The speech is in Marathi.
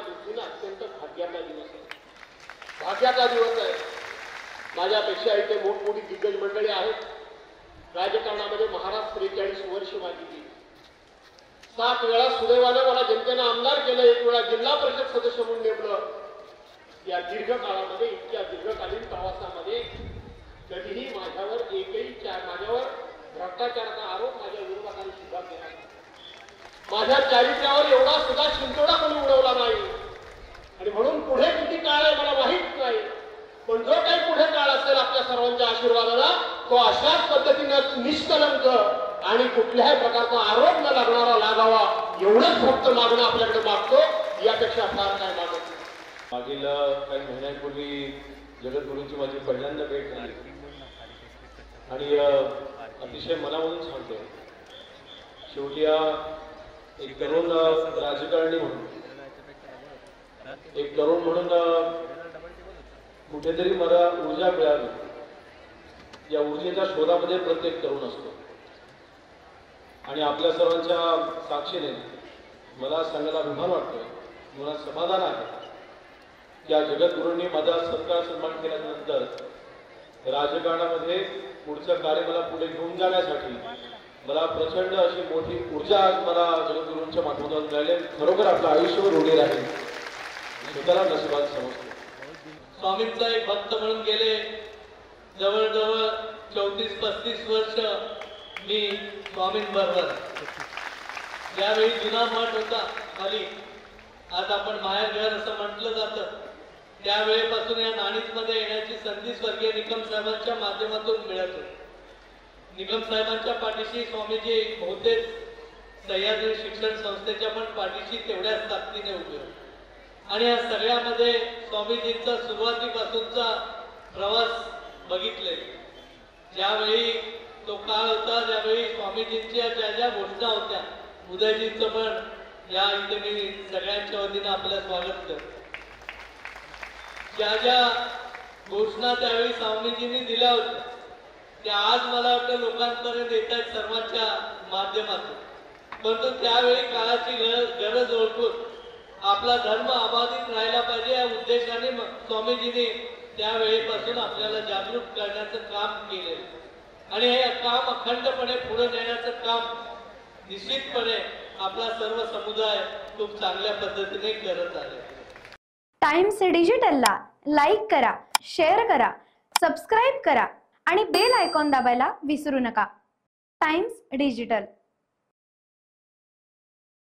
दृष्टीने अत्यंत भाग्याचा दिवस आहे, भाग्याचा दिवस आहे। माझ्यापेक्षा इथे मोठमोठी दिग्गज मंडळी आहेत। राजकारणामध्ये महाराज 43 वर्ष माझी गेली। 7 वेळा सुदैवाने मला जनतेने आमदार केलं, 1 वेळा जिल्हा परिषद सदस्य म्हणून नेमलं। या दीर्घ काळामध्ये, इतक्या दीर्घकालीन प्रवासामध्ये कधीही माझ्यावर माझ्यावर भ्रष्टाचाराचा आरोप माझ्या विरोधात सुद्धा केला। माझ्या चारित्र्यावर एवढा सुद्धा शिंतोडा कोणी उडवला नाही। आणि म्हणून पुढे किती काळ आहे मला माहित नाही, पण जो काही पुढे काळ असेल आपल्या सर्वांच्या आशीर्वादाला, तो अशाच पद्धतीने निष्कलंक आणि कुठल्याही प्रकारचा आरोप न लागावा एवढंच फक्त मागणं आपल्याकडे मागतो, यापेक्षा फार काय मागत नाही। मागील काही महिन्यांपूर्वी जगद्गुरूंची माझी पहिल्यांदा भेट झाली आणि अतिशय मनामधून सांगतो, शेवटी एक तरुण राजकारणी म्हणून, एक तरुण म्हणून कुठेतरी मला ऊर्जा मिळाली। या ऊर्जेच्या शोधामध्ये प्रत्येक तरुण असतो आणि आपल्या सर्वांच्या साक्षीने मला सांगायला अभिमान वाटतोय, मला समाधान आहे की या जगद्गुरूंनी माझा सत्कार सन्मान केल्यानंतर राजकारणामध्ये पुढचं कार्य मला पुढे घेऊन जाण्यासाठी मला प्रचंड अशी मोठी ऊर्जा आज मला जगद्गुरूंच्या माध्यमातून मिळाली। खरोखर आपलं आयुष्यभर ऋणी राहील, स्वतःला नशिबात समजतो। स्वामींचा एक भक्त म्हणून गेले जवळजवळ 34-35 वर्ष मी स्वामींबरोबर। ज्यावेळी जुना मठ होता खाली, आज आपण माहेरघर असं म्हटलं जातं, त्यावेळेपासून या नाणीजमध्ये येण्याची संधी स्वर्गीय निकम साहेबांच्या माध्यमातून मिळत होती। निकम साहेबांच्या पाठीशी स्वामीजी बहुतेक सह्याद्री शिक्षण संस्थेच्या पण पाठीशी तेवढ्याच ताकदीने उभे होते आणि या सगळ्यामध्ये स्वामीजींचा सुरुवातीपासूनचा प्रवास बघितले। ज्यावेळी तो काळ होता ज्यावेळी स्वामीजींच्या ज्या ज्या घोषणा होत्या, उदयजींचं पण या इथे मी सगळ्यांच्या वतीने आपलं स्वागत करतो। ज्या ज्या घोषणा त्यावेळी स्वामीजींनी दिल्या होत्या त्या आज मला वाटतं लोकांपर्यंत येत आहेत सर्वांच्या माध्यमातून, परंतु त्यावेळी काळाची गरज ओळखून आपला धर्म अबाधित राहिला पाहिजे या उद्देशाने स्वामीजींनी त्यावेळेपासून आपल्याला जागरूक करण्याचं काम केले आणि हे काम अखंडपणे पुढे नेण्याचं काम निश्चितपणे आपला सर्व समुदाय खूप चांगल्या पद्धतीने करत आहे। टाइम्स डिजिटलला लाईक करा, शेअर करा, सबस्क्राईब करा आणि बेल आयकॉन दाबायला विसरू नका। Times digital.